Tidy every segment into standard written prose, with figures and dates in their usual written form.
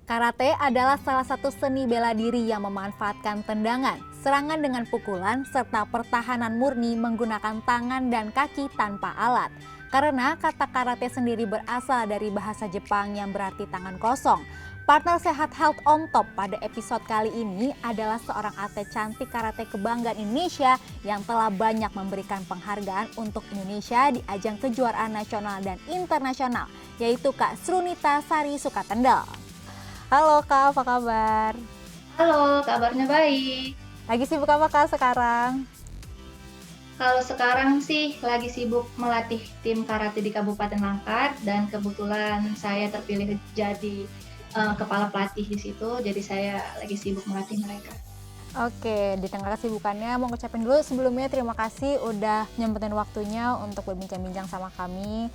Karate adalah salah satu seni bela diri yang memanfaatkan tendangan, serangan dengan pukulan, serta pertahanan murni menggunakan tangan dan kaki tanpa alat. Karena kata karate sendiri berasal dari bahasa Jepang yang berarti tangan kosong. Partner Sehat Health on Top pada episode kali ini adalah seorang atlet cantik karate kebanggaan Indonesia yang telah banyak memberikan penghargaan untuk Indonesia di ajang kejuaraan nasional dan internasional, yaitu Kak Srunita Sari Sukatendel. Halo Kak, apa kabar? Halo, kabarnya baik. Lagi sibuk apa Kak sekarang? Kalau sekarang sih lagi sibuk melatih tim karate di Kabupaten Langkat dan kebetulan saya terpilih jadi kepala pelatih di situ, jadi saya lagi sibuk melatih mereka. Oke, di tengah kesibukannya mau ngucapin dulu sebelumnya terima kasih udah nyempetin waktunya untuk berbincang-bincang sama kami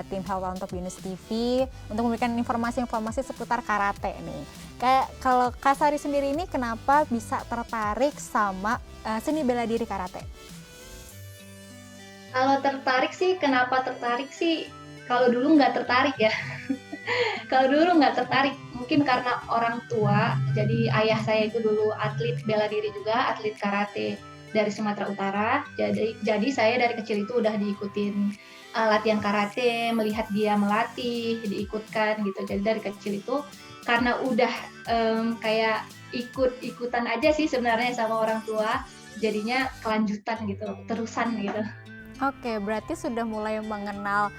tim Health on Top Yunus TV untuk memberikan informasi-informasi seputar karate nih. Kayak kalau Kak Sari sendiri ini kenapa bisa tertarik sama seni bela diri karate? Kalau tertarik sih, kenapa tertarik sih? Kalau dulu nggak tertarik ya. Kalau dulu nggak tertarik, mungkin karena orang tua. Jadi ayah saya itu dulu atlet bela diri juga, atlet karate dari Sumatera Utara. Jadi saya dari kecil itu udah diikutin latihan karate, melihat dia melatih, diikutkan gitu. Jadi dari kecil itu karena udah kayak ikut-ikutan aja sih sebenarnya sama orang tua, jadinya kelanjutan gitu, terusan gitu. Oke, berarti sudah mulai mengenal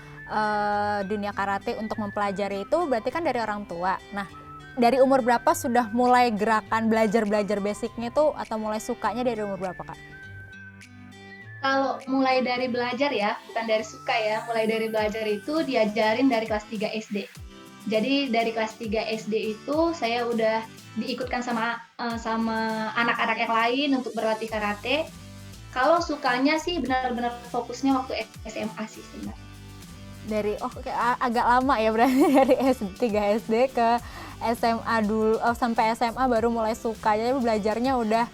dunia karate untuk mempelajari itu berarti kan dari orang tua. Nah, dari umur berapa sudah mulai gerakan belajar basicnya itu atau mulai sukanya dari umur berapa Kak? Kalau mulai dari belajar ya, bukan dari suka ya, mulai dari belajar itu diajarin dari kelas 3 SD. Jadi dari kelas 3 SD itu saya udah diikutkan sama anak-anak yang lain untuk berlatih karate. Kalau sukanya sih benar-benar fokusnya waktu SMA sih sebenarnya. Agak lama ya berarti dari 3 SD ke SMA dulu sampai SMA baru mulai suka. Jadi belajarnya udah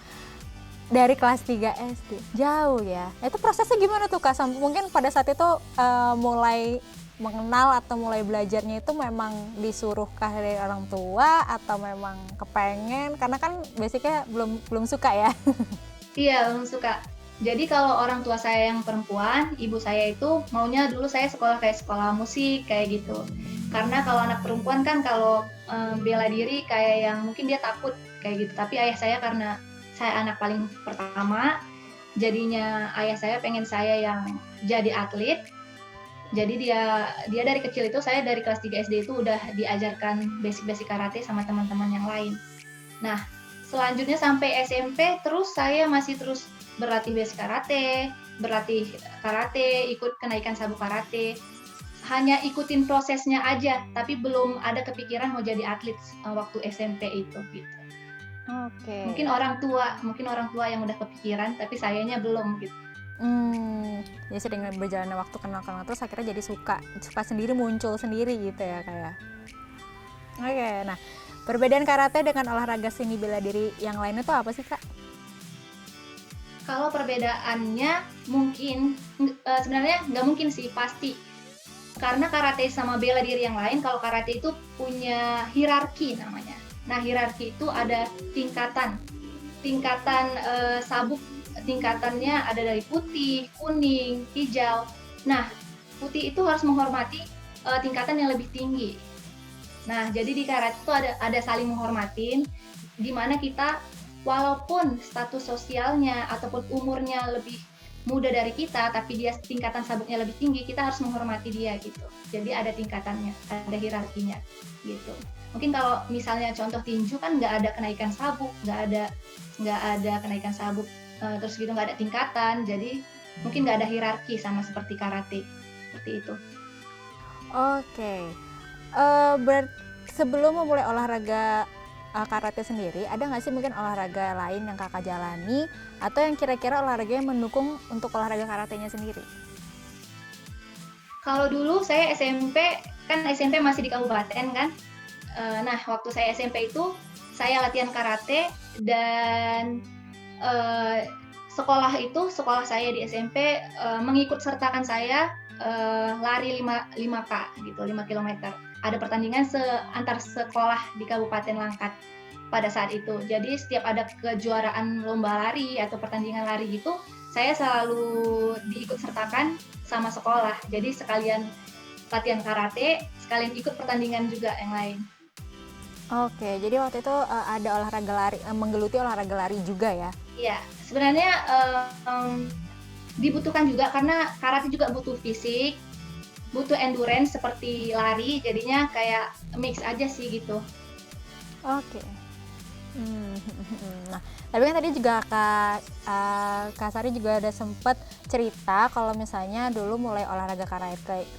dari kelas 3 SD. Jauh ya. Itu prosesnya gimana tuh Kak? Mungkin pada saat itu mulai mengenal atau mulai belajarnya itu memang disuruhkah dari orang tua atau memang kepengen? Karena kan basicnya belum suka ya. Iya, suka. Jadi kalau orang tua saya yang perempuan, ibu saya itu maunya dulu saya sekolah kayak sekolah musik kayak gitu. Karena kalau anak perempuan kan kalau bela diri kayak yang mungkin dia takut kayak gitu. Tapi ayah saya karena saya anak paling pertama, jadinya ayah saya pengen saya yang jadi atlet. Jadi dia dari kecil itu saya dari kelas 3 SD itu udah diajarkan basic-basic karate sama teman-teman yang lain. Nah, selanjutnya sampai SMP terus saya masih terus berlatih basic karate, berlatih karate, ikut kenaikan sabuk karate. Hanya ikutin prosesnya aja, tapi belum ada kepikiran mau jadi atlet waktu SMP itu gitu. Oke. Mungkin orang tua yang udah kepikiran, tapi sayanya belum gitu. Jadi sering berjalannya waktu kenal-kenal terus akhirnya jadi suka sendiri muncul sendiri gitu ya kayak. Oke, nah perbedaan karate dengan olahraga seni bela diri yang lain itu apa sih Kak? Kalau perbedaannya mungkin sebenarnya nggak mungkin sih pasti. Karena karate sama bela diri yang lain, kalau karate itu punya hierarki namanya. Nah, hierarki itu ada tingkatan. Tingkatan sabuk, tingkatannya ada dari putih, kuning, hijau. Nah, putih itu harus menghormati tingkatan yang lebih tinggi. Nah, jadi di karate itu ada saling menghormatin, di mana kita walaupun status sosialnya ataupun umurnya lebih muda dari kita, tapi dia tingkatan sabuknya lebih tinggi, kita harus menghormati dia gitu. Jadi ada tingkatannya, ada hierarkinya gitu. Mungkin kalau misalnya contoh tinju kan nggak ada kenaikan sabuk, nggak ada kenaikan sabuk, terus gitu nggak ada tingkatan, jadi mungkin nggak ada hierarki sama seperti karate, seperti itu. Oke, sebelum memulai olahraga karate sendiri, ada nggak sih mungkin olahraga lain yang kakak jalani atau yang kira-kira olahraga yang mendukung untuk olahraga karatenya sendiri? Kalau dulu saya SMP masih di kabupaten kan. Nah, waktu saya SMP itu saya latihan karate dan sekolah saya di SMP mengikut sertakan saya lari 5K gitu, 5 kilometer. ada pertandingan antar sekolah di Kabupaten Langkat pada saat itu. Jadi setiap ada kejuaraan lomba lari atau pertandingan lari gitu, saya selalu diikut sertakan sama sekolah. Jadi sekalian latihan karate, sekalian ikut pertandingan juga yang lain. Oke, jadi waktu itu ada olahraga lari, menggeluti olahraga lari juga ya? Iya, sebenarnya dibutuhkan juga karena karate juga butuh fisik, butuh endurance seperti lari, jadinya kayak mix aja sih gitu. Oke. Nah, tapi kan tadi juga Kak Sari juga ada sempat cerita kalau misalnya dulu mulai olahraga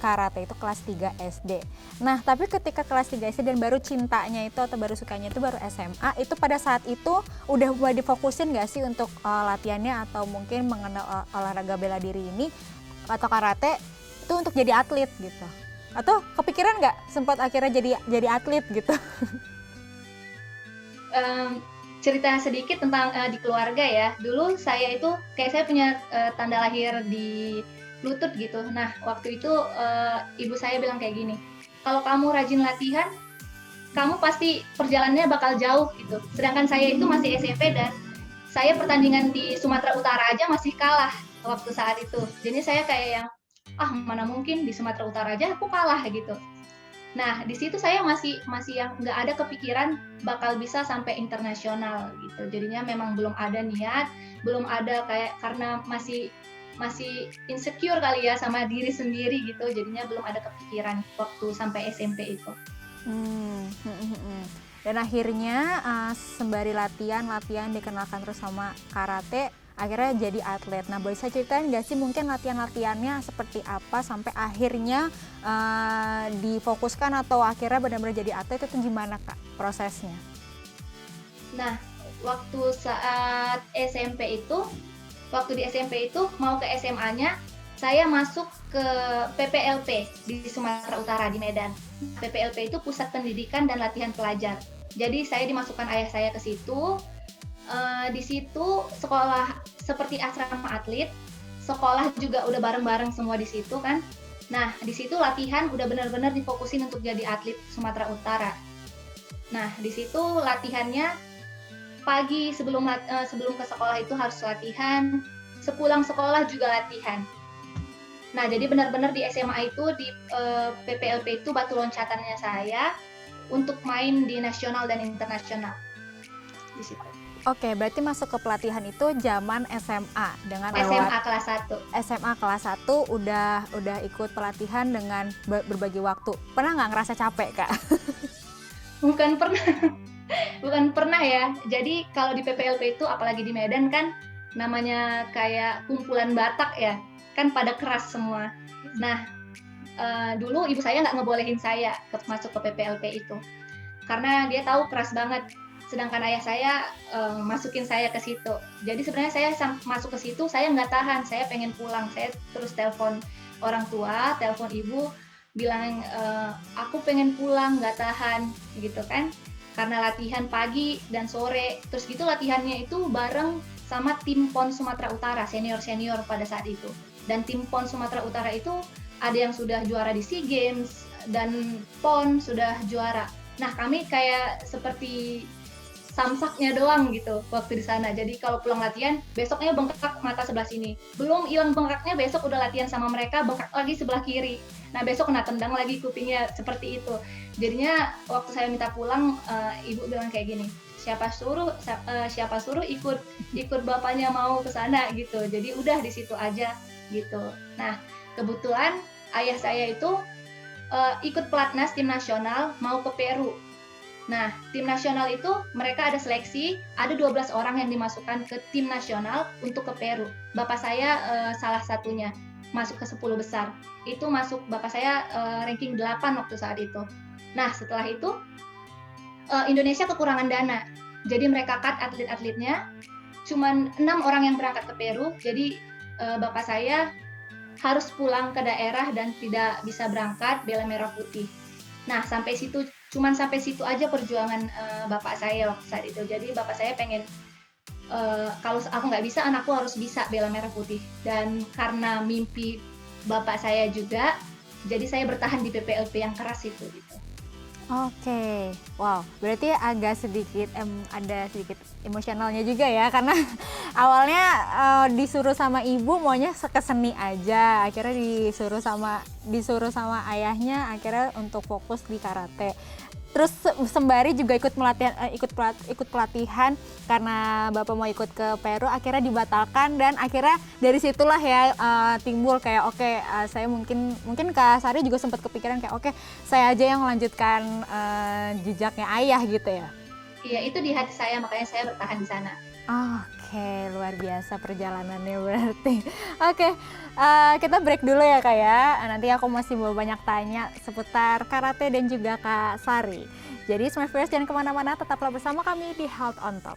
karate itu kelas 3 SD. Nah, tapi ketika kelas 3 SD dan baru cintanya itu atau baru sukanya itu baru SMA, itu pada saat itu udah mulai difokusin nggak sih untuk latihannya atau mungkin mengenal olahraga bela diri ini atau karate itu untuk jadi atlet gitu? Atau kepikiran nggak sempat akhirnya jadi atlet gitu? Cerita sedikit tentang di keluarga ya. Dulu saya itu kayak saya punya tanda lahir di lutut gitu. Nah, waktu itu ibu saya bilang kayak gini, kalau kamu rajin latihan, kamu pasti perjalanannya bakal jauh gitu. Sedangkan saya itu masih SMP dan saya pertandingan di Sumatera Utara aja masih kalah waktu saat itu. Jadi saya kayak yang, mana mungkin di Sumatera Utara aja aku kalah gitu. Nah, di situ saya masih yang nggak ada kepikiran bakal bisa sampai internasional gitu. Jadinya memang belum ada niat, belum ada kayak karena masih insecure kali ya sama diri sendiri gitu. Jadinya belum ada kepikiran waktu sampai SMP itu. Dan akhirnya sembari latihan dikenalkan terus sama karate, akhirnya jadi atlet. Nah, boleh saya ceritain nggak sih mungkin latihannya seperti apa sampai akhirnya difokuskan atau akhirnya benar-benar jadi atlet itu gimana Kak prosesnya? Nah, waktu di SMP itu mau ke SMA-nya, saya masuk ke PPLP di Sumatera Utara di Medan. PPLP itu Pusat Pendidikan dan Latihan Pelajar. Jadi saya dimasukkan ayah saya ke situ. Di situ sekolah seperti asrama atlet, sekolah juga udah bareng-bareng semua di situ kan. Nah, di situ latihan udah benar-benar difokusin untuk jadi atlet Sumatera Utara. Nah, di situ latihannya pagi sebelum ke sekolah itu harus latihan, sepulang sekolah juga latihan. Nah, jadi benar-benar di SMA itu di PPLP itu batu loncatannya saya untuk main di nasional dan internasional. Di situ. Oke, berarti masuk ke pelatihan itu zaman SMA dengan SMA kelas 1. SMA kelas 1 udah ikut pelatihan dengan berbagi waktu. Pernah nggak ngerasa capek, Kak? Bukan pernah ya. Jadi kalau di PPLP itu apalagi di Medan kan namanya kayak kumpulan Batak ya. Kan pada keras semua. Nah, dulu ibu saya nggak ngebolehin saya masuk ke PPLP itu. Karena dia tahu keras banget. Sedangkan ayah saya masukin saya ke situ. Jadi sebenarnya saya masuk ke situ, saya nggak tahan, saya pengen pulang. Saya terus telepon orang tua, telepon ibu, bilang aku pengen pulang, nggak tahan, gitu kan. Karena latihan pagi dan sore, terus gitu latihannya itu bareng sama tim PON Sumatera Utara, senior-senior pada saat itu. Dan tim PON Sumatera Utara itu ada yang sudah juara di SEA Games, dan PON sudah juara. Nah, kami kayak seperti samsaknya doang gitu waktu di sana. Jadi kalau pulang latihan, besoknya bengkak mata sebelah sini. Belum hilang bengkaknya, besok udah latihan sama mereka, bengkak lagi sebelah kiri. Nah, besok kena tendang lagi kupingnya, seperti itu. Jadinya waktu saya minta pulang, ibu bilang kayak gini, siapa suruh ikut bapaknya mau ke sana gitu. Jadi udah di situ aja gitu. Nah, kebetulan ayah saya itu ikut pelatnas tim nasional mau ke Peru. Nah, tim nasional itu mereka ada seleksi, ada 12 orang yang dimasukkan ke tim nasional untuk ke Peru. Bapak saya salah satunya, masuk ke 10 besar. Itu masuk, bapak saya ranking 8 waktu saat itu. Nah, setelah itu Indonesia kekurangan dana. Jadi mereka cut atlet-atletnya, cuman 6 orang yang berangkat ke Peru, jadi bapak saya harus pulang ke daerah dan tidak bisa berangkat bela merah putih. Nah, cuman sampai situ aja perjuangan bapak saya waktu saat itu. Jadi bapak saya pengen kalau aku nggak bisa, anakku harus bisa bela merah putih. Dan karena mimpi bapak saya juga, jadi saya bertahan di PPLP yang keras itu gitu. Oke, wow, berarti agak sedikit ada sedikit emosionalnya juga ya, karena awalnya disuruh sama ibu maunya ke seni aja, akhirnya disuruh sama ayahnya akhirnya untuk fokus di karate. Terus sembari juga ikut pelatihan karena bapak mau ikut ke Peru, akhirnya dibatalkan dan akhirnya dari situlah ya timbul kayak oke, saya mungkin Kak Sari juga sempat kepikiran kayak oke, saya aja yang melanjutkan jejaknya ayah gitu ya. Iya, itu di hati saya, makanya saya bertahan di sana. Oke, luar biasa perjalanannya berarti. Oke, kita break dulu ya Kak ya. Nanti aku masih mau banyak tanya seputar karate dan juga Kak Sari. Jadi Smart Viewers jangan kemana-mana, tetaplah bersama kami di Health on Top.